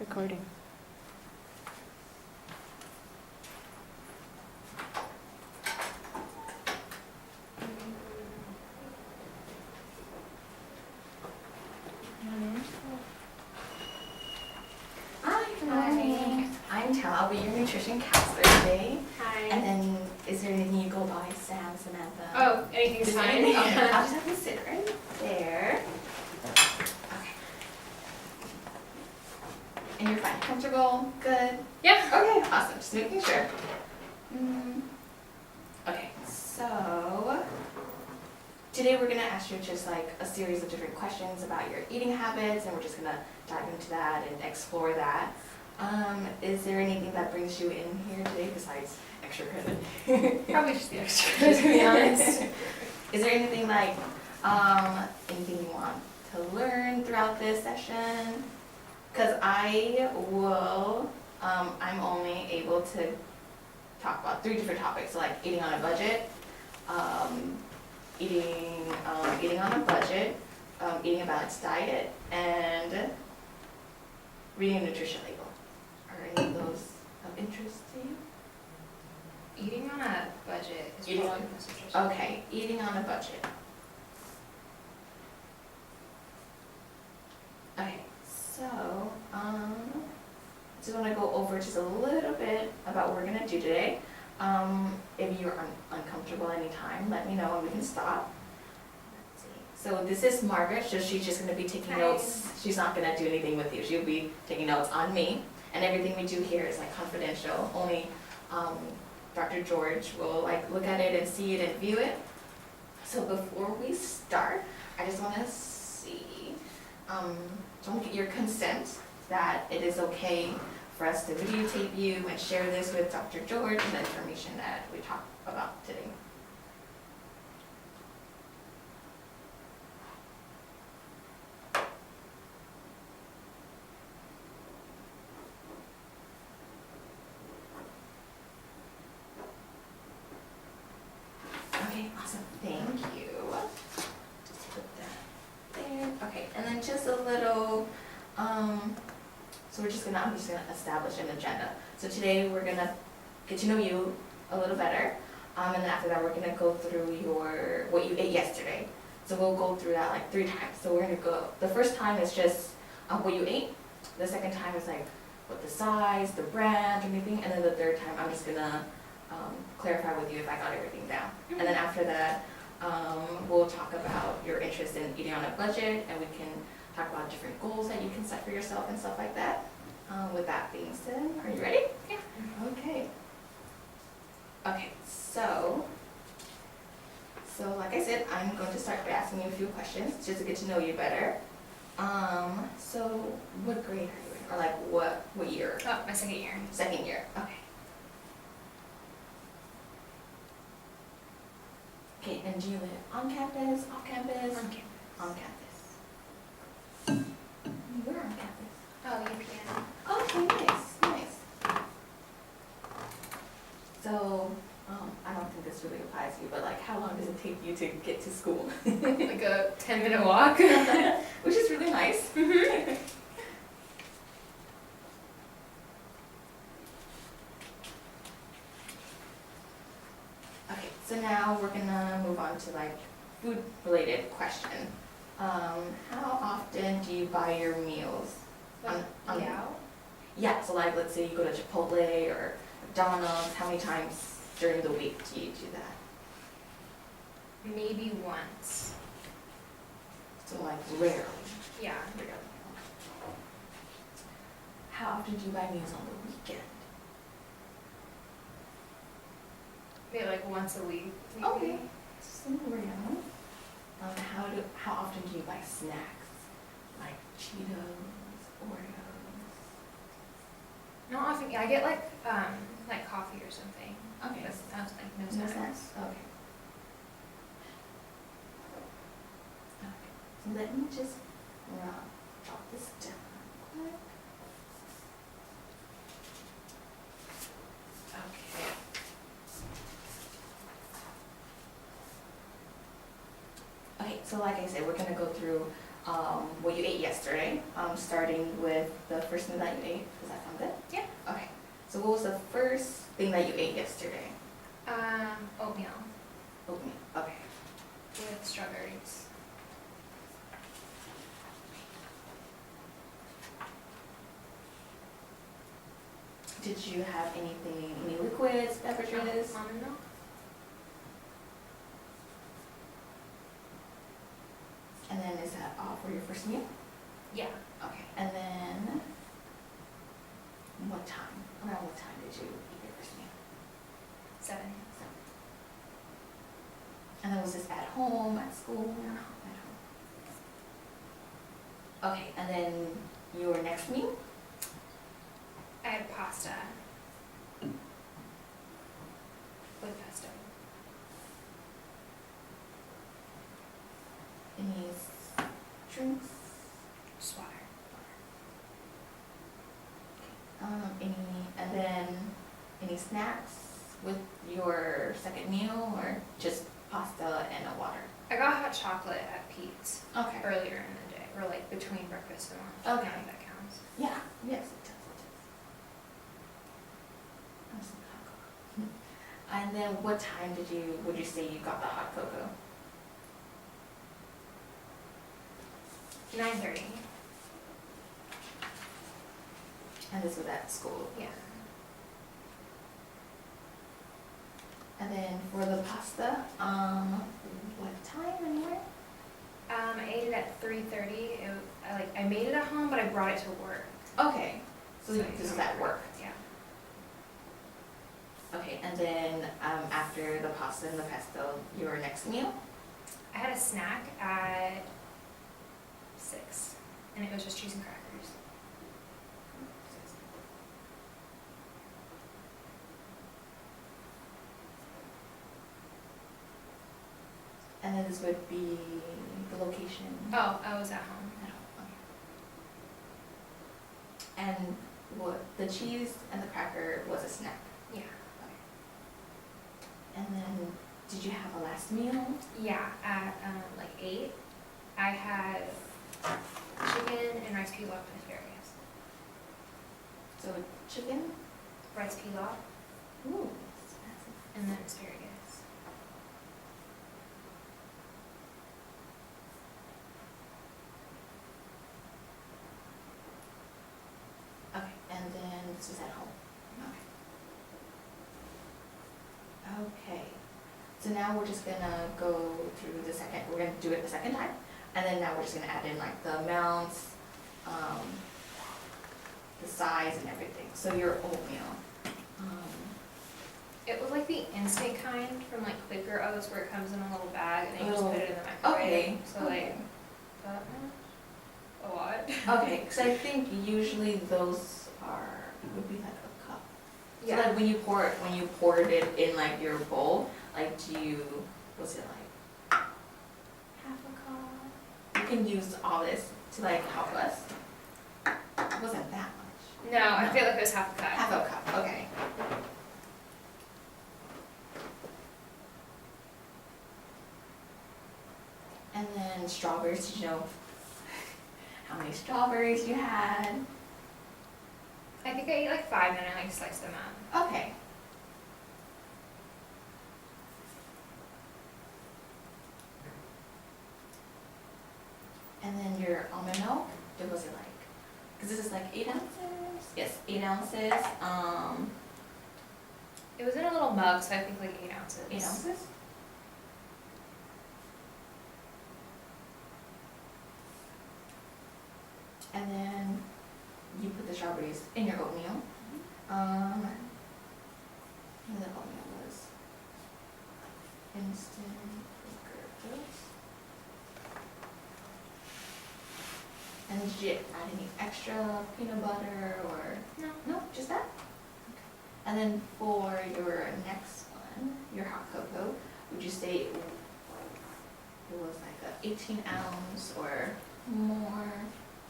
Recording. Hi, I'm Thao. I'll be your nutrition counselor today. Hi. And then, is there anything you go by, Sam, Samantha? Oh, anything's Is there fine. anything? Okay, I'll just have you sit right there. Okay. And you're fine, comfortable, good? Yeah. Okay, awesome, just making sure. Okay, so today we're gonna ask you just like a series of different questions about your eating habits, and we're just gonna dive into that and explore that. Is there anything that brings you in here today besides extra credit? Probably just the extra, to be honest. Is there anything like, anything you want to learn throughout this session? Because I'm only able to talk about 3 different topics, so like eating on a budget, eating on a budget, eating a balanced diet, and reading a nutrition label. Are any of those of interest to you? Eating on a budget is Eating probably on- the most interesting. Okay, eating on a budget. Okay, so, just want to go over just a little bit about what we're going to do today. If you're uncomfortable anytime, let me know and we can stop. Let's see. So this is Margaret, so she's just going to be taking Hi. notes. She's not going to do anything with you. She'll be taking notes on me. And everything we do here is like confidential. Only Dr. George will like look at it and see it and view it. So before we start, I just want to see, I want to get your consent that it is okay for us to videotape you and share this with Dr. George and the information that we talk about today. Okay, awesome, thank you. Just put that there, okay, and then just a little, so I'm just gonna establish an agenda. So today we're gonna get to know you a little better, and then after that we're gonna go through what you ate yesterday. So we'll go through that like 3 times. So we're gonna go, the first time is just what you ate, the second time is like what the size, the brand, or anything, and then the third time I'm just gonna clarify with you if I got everything down. And then after that, we'll talk about your interest in eating on a budget, and we can talk about different goals that you can set for yourself and stuff like that. With that being said, are you ready? Yeah. Okay. Okay, so like I said, I'm going to start by asking you a few questions just to get to know you better. So what grade are you in? Or like what year? Oh, my second year. Second year, okay. Okay, and do you live on campus, off campus? On campus. On campus. Where on campus? Oh, UPN. Okay, nice. So, I don't think this really applies to you, but like how long does it take you to get to school? Like a 10-minute walk. Which is really nice. Mm-hmm. Okay, so now we're gonna move on to like food related question. How often do you buy your meals? Yeah. Yeah, so like let's say you go to Chipotle or McDonald's, how many times during the week do you do that? Maybe once. So like rarely. Yeah. How often do you buy meals on the weekend? Maybe like once a week. Maybe. Okay. So random. How often do you buy snacks? Like Cheetos, Oreos? Not often. Yeah, I get like coffee or something. Okay. That's like no No snacks. snacks? Okay. Okay. So let me just drop this down real quick. Okay. Okay, so like I said, we're gonna go through what you ate yesterday, starting with the first meal that you ate. Does that sound good? Yeah. Okay. So what was the first thing that you ate yesterday? Oatmeal Oatmeal. Okay. with strawberries. Did you have anything, any liquids, beverages? Almond milk. And then is that all for your first meal? Yeah. Okay. And then what time? Around what time did you eat your first meal? 7. And then was this at home, at school? At home. Okay, and then your next meal? I had pasta with pesto. Any drinks? Just water. And then any snacks with your second meal, or just pasta and a water? I got hot chocolate at Pete's Okay. earlier in the day, or like between breakfast and lunch. I don't know if that counts. Yeah, yes, it does, it does. And then what time would you say you got the hot cocoa? 9:30. And this was at school. Yeah. And then for the pasta, what time and where? I ate it at 3:30. I made it at home, but I brought it to work. Okay, so So this is at work. Yeah. Okay, and then after the pasta and the pesto, your next meal? I had a snack at 6, and it was just cheese and crackers. And then this would be the location? Oh, I was at home. At home, okay. And what, the cheese and the cracker was a snack? Yeah. And then, did you have a last meal? Yeah, at like 8, I had chicken and rice pilaf and asparagus. So chicken? Rice pilaf Ooh. and then asparagus. Okay, and then this was at home? Okay. Okay, so now we're just gonna go through we're gonna do it the second time, and then now we're just gonna add in like the amounts, the size and everything. So your oatmeal, It was like the instant kind from like Quaker Oats where it comes in a little bag and then you just Oh, put it in the microwave. okay, So like, that much? A lot. okay, because I think usually those would be like a cup. So Yeah. like when you poured it in like your bowl, like was it like half a cup? You can use all this to like help us. It wasn't that much. No, I No. feel like it was half a cup. Half a cup, okay. And then strawberries, did you know how many strawberries you had? I think I ate like 5 and I like sliced them up. Okay. And then your almond milk, what was it like? Because this is like 8 ounces? Yes, 8 ounces. It was in a little mug, so I think like 8 ounces. 8 ounces? And then you put the strawberries in your oatmeal. And the oatmeal was instant Quaker Oats. And did you add any extra peanut butter or? No. No, just that? Okay. And then for your next one, your hot cocoa, would you say it was like a 18 ounce or more?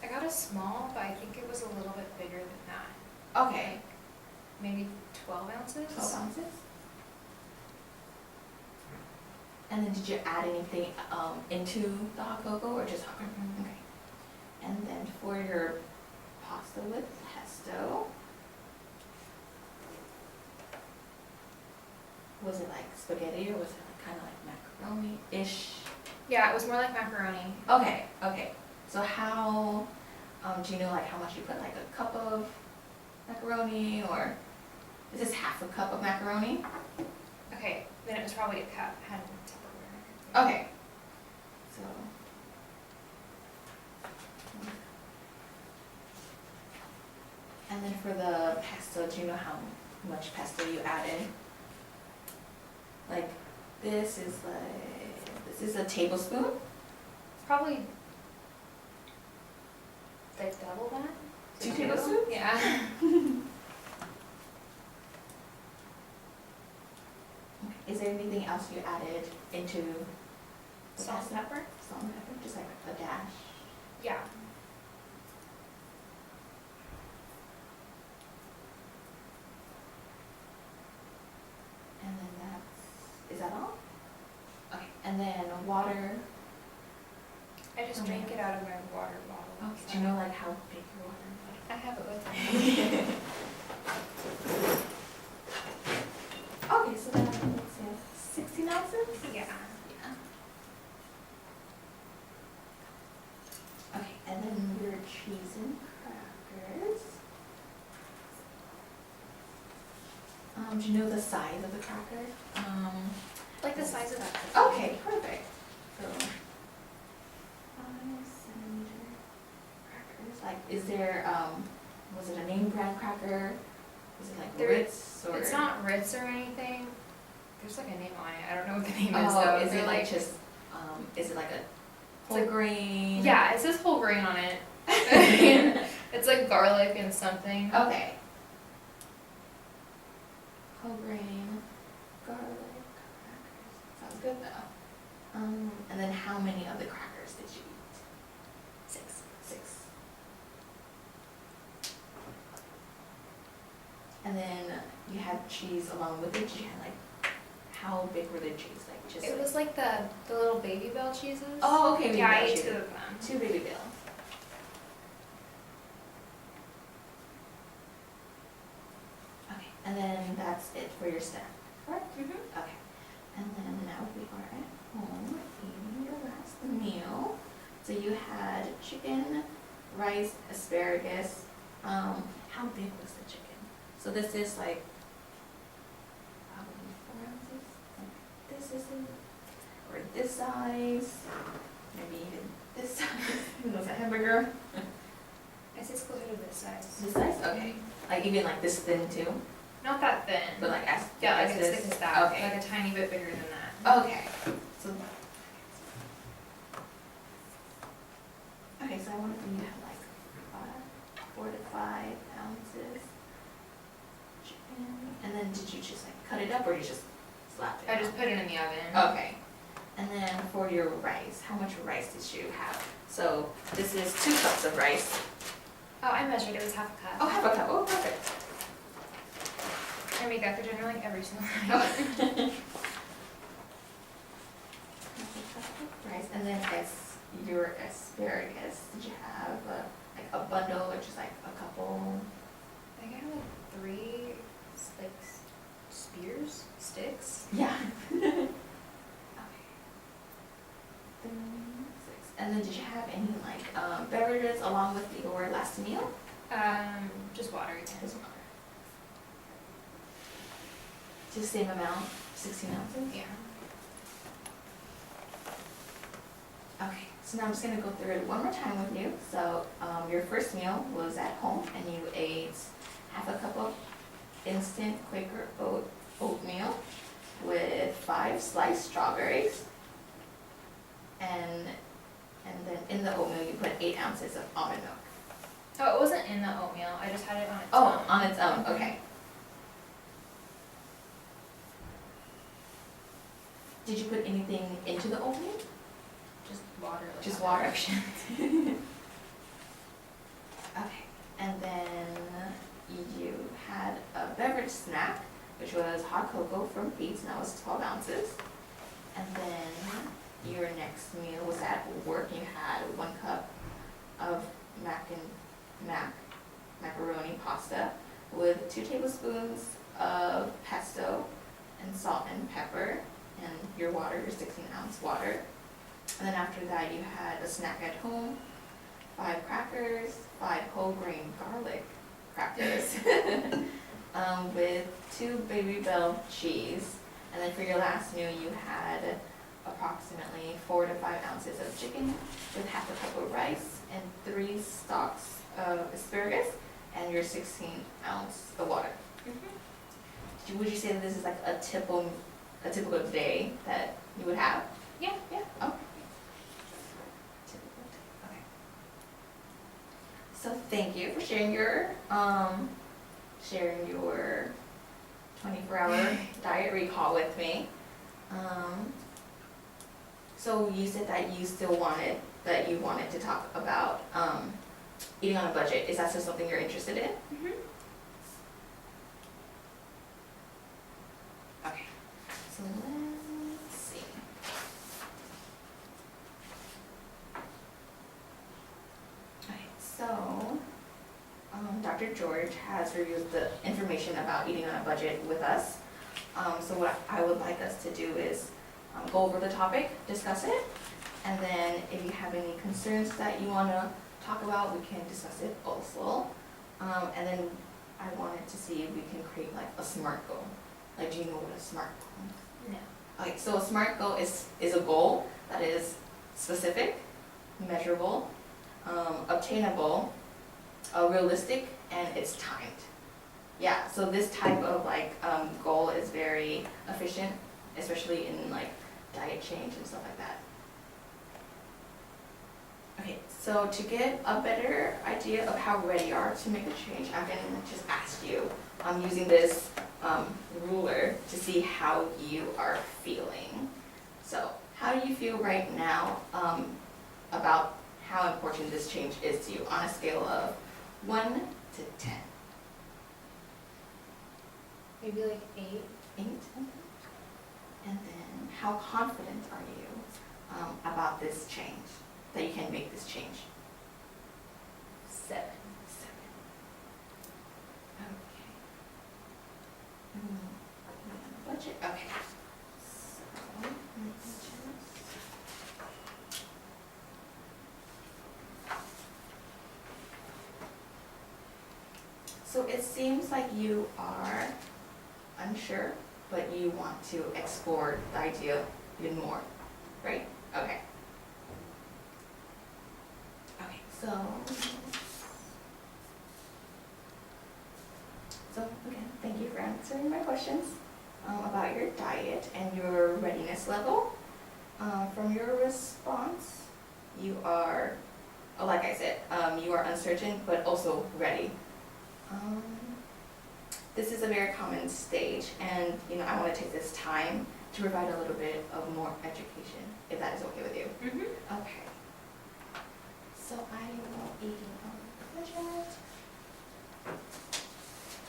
I got a small, but I think it was a little bit bigger than that. Okay, Maybe 12 ounces? 12 ounces. And then did you add anything into the hot cocoa or just hot cocoa? Mhm. Okay. And then for your pasta with pesto, was it like spaghetti or was it like kind of like macaroni-ish? Yeah, it was more like macaroni. Okay, okay. So how, do you know like how much you put, like a cup of macaroni, or is this half a cup of macaroni? Okay, then it was probably a cup, had Tupperware. Okay. So. And then for the pesto, do you know how much pesto you added? Like, this is a tablespoon? Probably like double that? 2 tablespoons? Yeah. Is there anything else you added into the Salt pasta? and pepper? Salt and pepper, just like a dash. Yeah. And then is that all? Okay, and then water. I just drank it out of my water bottle. Okay, do you know like how big your water I have it with me. Okay, so then let's say 16 ounces? Yeah. Yeah. Okay, and then your cheese and crackers. Do you know the size of the cracker? Like the size of that. Okay, perfect. So, 5 centimeter crackers. Like, is there, was it a name brand cracker? Is it like Ritz or? It's not Ritz or anything. There's like a name on it. I don't know what the name is Oh, though. is They're it like just, is it like a whole like- grain? Yeah, it says whole grain on it. It's like garlic and something. Okay. Whole grain, garlic, crackers. Sounds good though. And then how many of the crackers did you eat? 6. 6. And then you had cheese along with it. You had like, how big were the cheese? Like just. It was like the little Baby Bell cheeses. Oh, okay. Yeah, I Baby ate Bell 2 cheese. of them. 2 Baby Bell. Okay, and then that's it for your snack, correct? Mm-hmm. Okay, and then now we are at home eating your last meal. So you had chicken, rice, asparagus. How big was the chicken? So this is like probably 4 ounces. Like this is it, or this size, maybe even this size. Was a hamburger? I say it's closer to this size. This size? Okay. Like even like this thin too, Not that thin. but like as Yeah, as like this. as thick as that. Okay. Like a tiny bit bigger than that. Okay. So. Okay, so I want you to have like 4 to 5 ounces chicken, and then did you just like cut it up or you just slap it? I just put it in the oven. Okay. And then for your rice, how much rice did you have? So this is 2 cups of rice. Oh, I measured. It was half a cup. Oh, half a cup. Oh, perfect. I make that for dinner like every single night. Rice, and then your asparagus, did you have like a bundle or just like a couple? I think I had like 3 like spears, sticks. Yeah. Okay. 3, 6. And then did you have any like beverages along with your last meal? Just water again. Just water. Just same amount, 16 ounces? Yeah. Okay, so now I'm just gonna go through it one more time with you. So, your first meal was at home and you ate half a cup of instant Quaker oatmeal with 5 sliced strawberries. And then in the oatmeal you put 8 ounces of almond milk. Oh, it wasn't in the oatmeal. I just had it on its Oh, own. on its own, okay. Did you put anything into the oatmeal? Just water. Like Just that. water. Okay, and then you had a beverage snack, which was hot cocoa from Pete's, and that was 12 ounces. And then your next meal was at work, you had 1 cup of macaroni pasta with 2 tablespoons of pesto and salt and pepper, and your water, your 16-ounce water. And then after that, you had a snack at home, 5 crackers, 5 whole grain garlic crackers, with 2 Baby Bell cheese. And then for your last meal, you had approximately 4 to 5 ounces of chicken with half a cup of rice and 3 stalks of asparagus and your 16-ounce of water. Would you say that this is like a typical day that you would have? Yeah. Yeah. Oh. Typical day. Okay. So thank you for sharing your 24-hour diet recall with me. So you said that you wanted to talk about eating on a budget. Is that still something you're interested in? Okay. So let's see. Okay, so Dr. George has reviewed the information about eating on a budget with us. So what I would like us to do is go over the topic, discuss it, and then if you have any concerns that you want to talk about, we can discuss it also. And then I wanted to see if we can create like a SMART goal. Like, do you know what a SMART goal is? No. Okay, so a SMART goal is a goal that is specific, measurable, obtainable, realistic, and it's timed. Yeah, so this type of like goal is very efficient, especially in like diet change and stuff like that. Okay, so to get a better idea of how ready you are to make a change, I'm gonna just ask you, using this ruler to see how you are feeling. So, how do you feel right now about how important this change is to you on a scale of 1 to 10? Maybe like 8. 8? And then, how confident are you about this change, that you can make this change? 7. 7. Okay. Budget, okay. So, let me just... So it seems like you are unsure, but you want to explore the idea even more, right? Okay. Okay, so again, thank you for answering my questions about your diet and your readiness level. From your response, you are, like I said, you are uncertain, but also ready. This is a very common stage, and I want to take this time to provide a little bit of more education, if that is okay with you. Okay. So I will eat on the budget.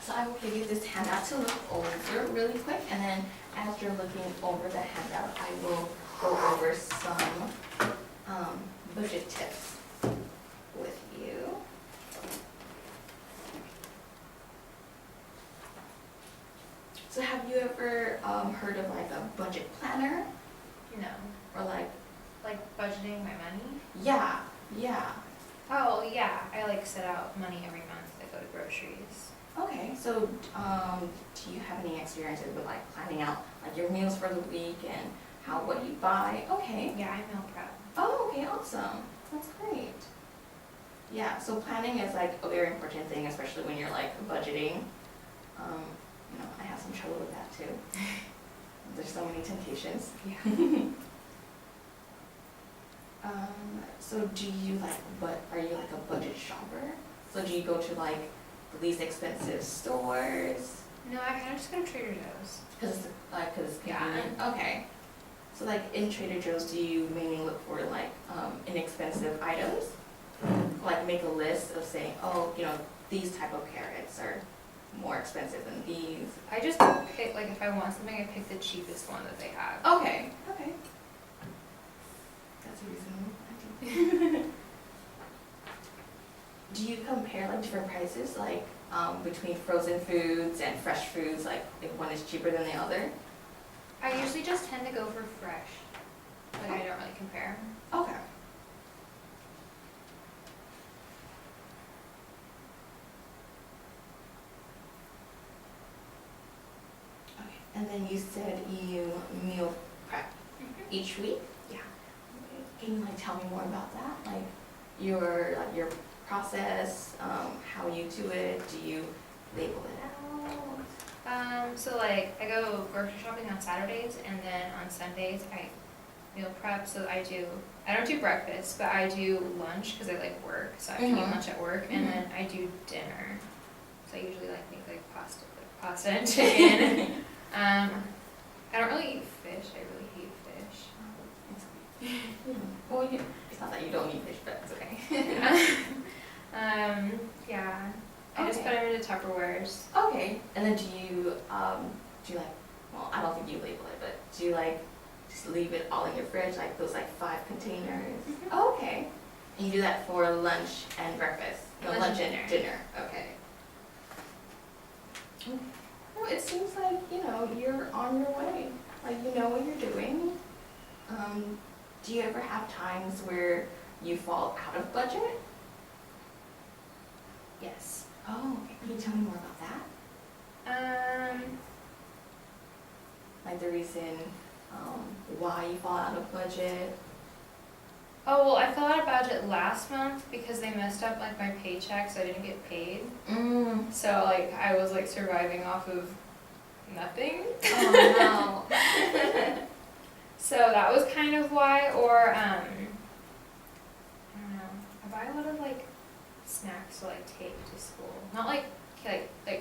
So I will give you this handout to look over really quick, and then as you're looking over the handout, I will go over some budget tips with you. So have you ever heard of like a budget planner? No. Or like budgeting my money? Yeah. Oh, yeah. I set out money every month to go to groceries. Okay, so do you have any experiences with planning out your meals for the week and what you buy? Okay. Yeah, I meal prep. Oh, okay, awesome. That's great. Yeah, so planning is a very important thing, especially when you're budgeting. I have some trouble with that too. There's so many temptations. Yeah. So do you are you a budget shopper? So do you go to the least expensive stores? No, I kind of just go to Trader Joe's. Cause it's Yeah. convenient? Okay. So in Trader Joe's, do you mainly look for inexpensive items? Make a list of saying, oh, these type of carrots are more expensive than these. I just pick, if I want something, I pick the cheapest one that they have. Okay. That's a reasonable idea. do you compare like different prices, like between frozen foods and fresh foods, like if one is cheaper than the other? I usually just tend to go for fresh. Like, I don't really compare. Okay. Okay, and then you said you meal prep each week? Yeah. Okay. Can you like tell me more about that? Like your process, how you do it, do you label it out? So like, I go grocery shopping on Saturdays, and then on Sundays, I meal prep, so I don't do breakfast, but I do lunch, because I like work, so I can eat lunch at work, and then I do dinner. So I usually like make like pasta and chicken. I don't really eat fish, I really hate fish. Well, it's not that you don't eat fish, but it's okay. Yeah, I just put them into Tupperwares. Okay, and then do you like, well, I don't think you label it, but do you like just leave it all in your fridge, like those like 5 containers? Oh, okay. And you do that for lunch and breakfast? No, lunch and dinner. Okay. Well, it seems like, you're on your way. Like, you know what you're doing. Do you ever have times where you fall out of budget? Yes. Oh, okay. Can you tell me more about that? Like the reason why you fall out of budget? Oh, well, I fell out of budget last month because they messed up like my paycheck, so I didn't get paid. So like, I was like surviving off of nothing. Oh no. So that was kind of why, or I don't know, I buy a lot of like snacks to like take to school. Not like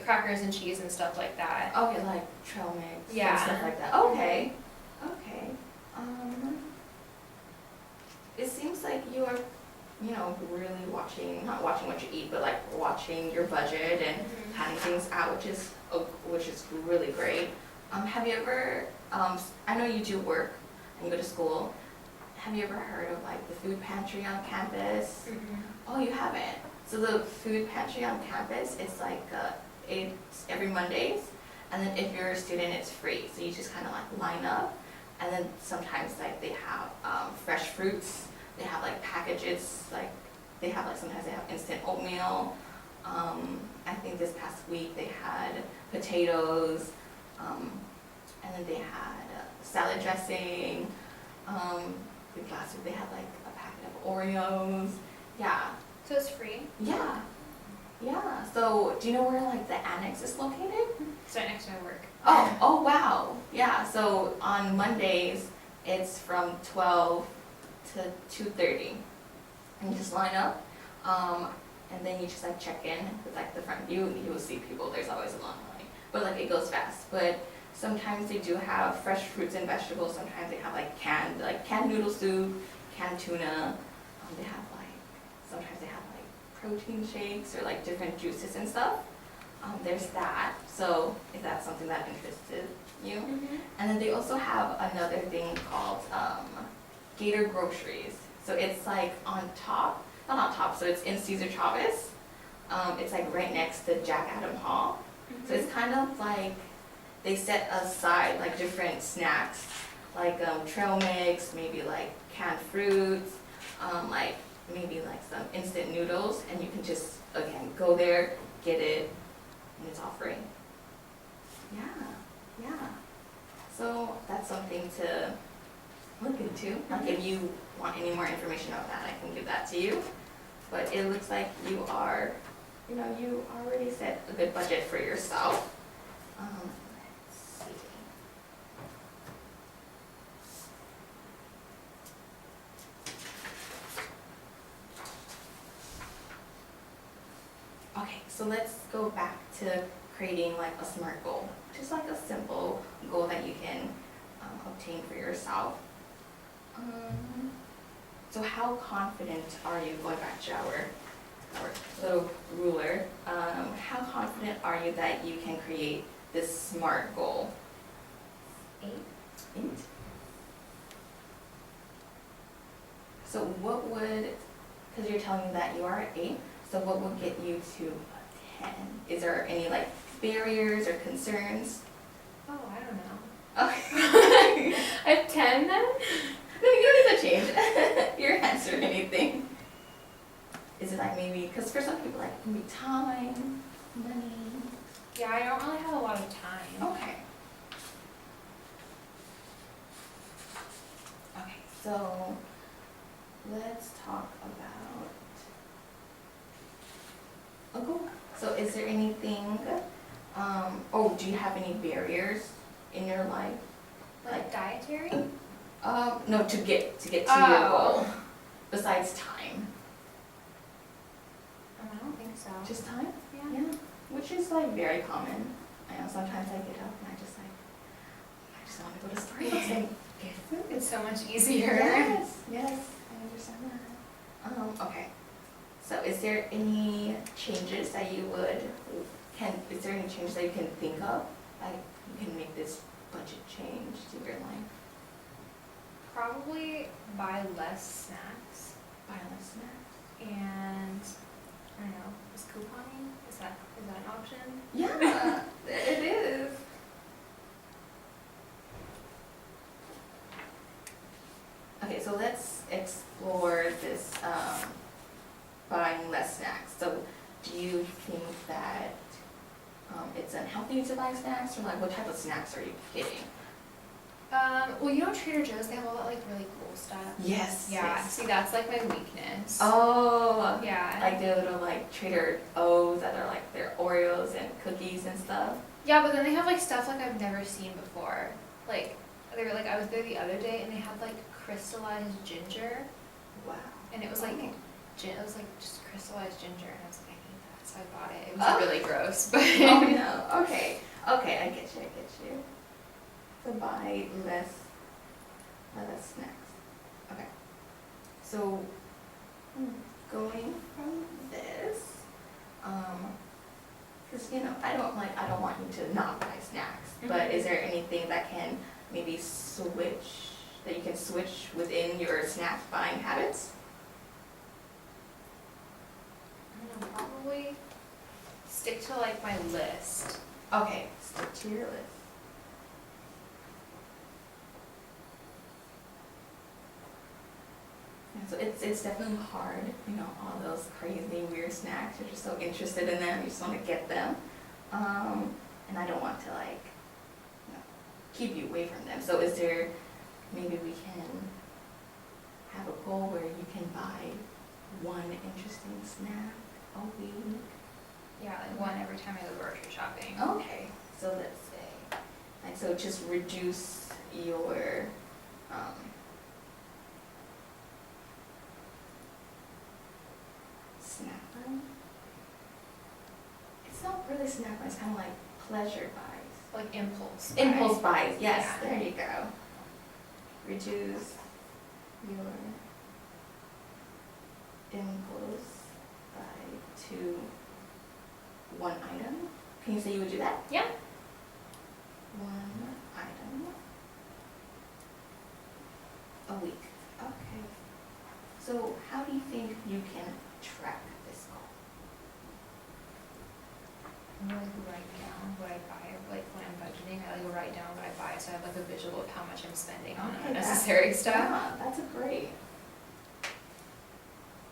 crackers and cheese and stuff like that. Okay, like trail mix Yeah. and stuff like that. Okay. Okay. It seems like you are, really not watching what you eat, but like watching your budget and planning things out, which is really great. Have you ever, I know you do work and you go to school. Have you ever heard of like the food pantry on campus? Oh, you haven't? So the food pantry on campus, it's like, it's every Mondays, and then if you're a student, it's free. So you just kind of like line up, and then sometimes like they have fresh fruits, they have like packages, like they have like sometimes they have instant oatmeal. I think this past week they had potatoes, and then they had salad dressing. The last week they had like a packet of Oreos. Yeah. So it's free? Yeah. Yeah. So do you know where like the annex is located? It's right next to my work. Oh wow. Yeah. So on Mondays it's from 12 to 2:30. And you just line up. And then you just like check in with like the front. You will see people, there's always a long line. But like it goes fast. But sometimes they do have fresh fruits and vegetables. Sometimes they have like canned noodle soup, canned tuna. Sometimes they have like protein shakes or like different juices and stuff. There's that. So if that's something that interested you. And then they also have another thing called Gator Groceries. So it's like on top, not on top, so it's in Cesar Chavez. It's like right next to Jack Adam Hall. So it's kind of like they set aside like different snacks, like trail mix, maybe like canned fruits, like maybe like some instant noodles, and you can just, again, go there, get it, and it's all free. Yeah. So that's something to look into. Like if you want any more information about that, I can give that to you. But it looks like you are, you already set a good budget for yourself. Let's see. Okay, so let's go back to creating like a SMART goal. Just like a simple goal that you can obtain for yourself. So how confident are you, going back to our little ruler, how confident are you that you can create this SMART goal? 8. So what would, because you're telling me that you are at 8, So what would get you to a 10? Is there any like barriers or concerns? Oh, I don't know. Okay. I have 10 then? No, you don't need to change your answer or anything. Is it like maybe, because for some people like maybe time, money. Yeah, I don't really have a lot of time. Okay. Okay, so let's talk about a goal. So is there anything, do you have any barriers in your life? Like dietary? No, to get to your goal, besides time. I don't think so. Just time? Yeah. Yeah, which is like very common. I know sometimes I get up and I just want to go to Starbucks and get food. It's so much easier. Yes, yes, I understand that. Okay. So is there any changes that you is there any changes that you can think of? Like you can make this budget change to your life? Probably buy less snacks. Buy less snacks? And I don't know, is couponing, is that an option? Yeah, it is. Okay, so let's explore this buying less snacks. So do you think that it's unhealthy to buy snacks, or like what type of snacks are you getting? Well, you know Trader Joe's, they have all that like really cool stuff. Yes. Yeah, Yes. see that's like my weakness. Oh. Yeah. Like the little like Trader O's that are like their Oreos and cookies and stuff. Yeah, but then they have like stuff like I've never seen before. Like they were like I was there the other day and they had like crystallized ginger, Wow. and it was like Oh. it was like just crystallized ginger, and I was like I need that, so I bought it. It was Oh. really gross, but Oh no. Okay. Okay, I get you. So buy less snacks. Okay. So going from this, because I don't want you to not buy snacks, but is there anything that can maybe that you can switch within your snack buying habits? I don't know, probably stick to like my list. Okay, stick to your list. Yeah, so it's definitely hard, all those crazy weird snacks. You're just so interested in them, you just want to get them. And I don't want to keep you away from them. So is there, maybe we can have a goal where you can buy one interesting snack a week? Yeah, like one every time I go grocery shopping. Okay, so let's say, so just reduce your, snack buy. It's not really snack buy, it's kind of like pleasure buys. Like impulse. Impulse buys, yes, Yeah. there you go. Reduce your impulse buy to one item. Can you say you would do that? Yeah. One item a week. Okay. So how do you think you can track this goal? I like write down what I buy, like when I'm budgeting, I like write down what I buy, so I have like a visual of how much I'm spending on Okay, unnecessary stuff. Yeah, that's a great.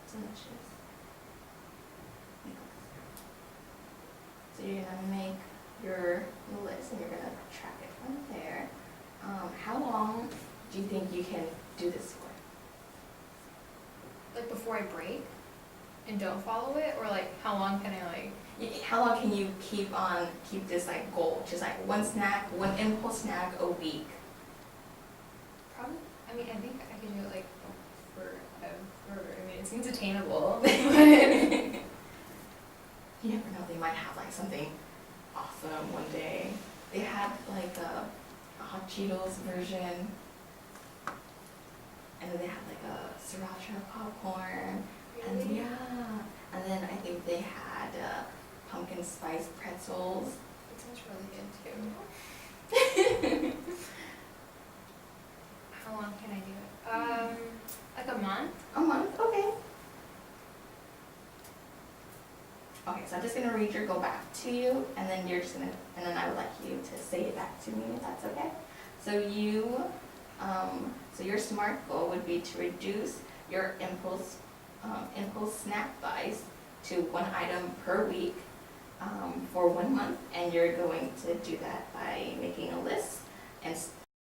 So much is. So you're gonna make your list and you're gonna track it from there. How long do you think you can do this for? Like before I break and don't follow it, or like how long can I like? How long can you keep this like goal, just like one impulse snack a week? Probably, I mean, I think I could do it like forever. I mean, it seems attainable. You never know, they might have like something awesome one day. They had like a Hot Cheetos version, and then they had like a sriracha popcorn, and Really? yeah, and then I think they had pumpkin spice pretzels. It sounds really good too. How long can I do it? Like a month? A month, okay. Okay, so I'm just gonna read your goal back to you, and then you're just gonna, and then I would like you to say it back to me, if that's okay? So so your SMART goal would be to reduce your impulse snack buys to one item per week, for 1 month, and you're going to do that by making a list and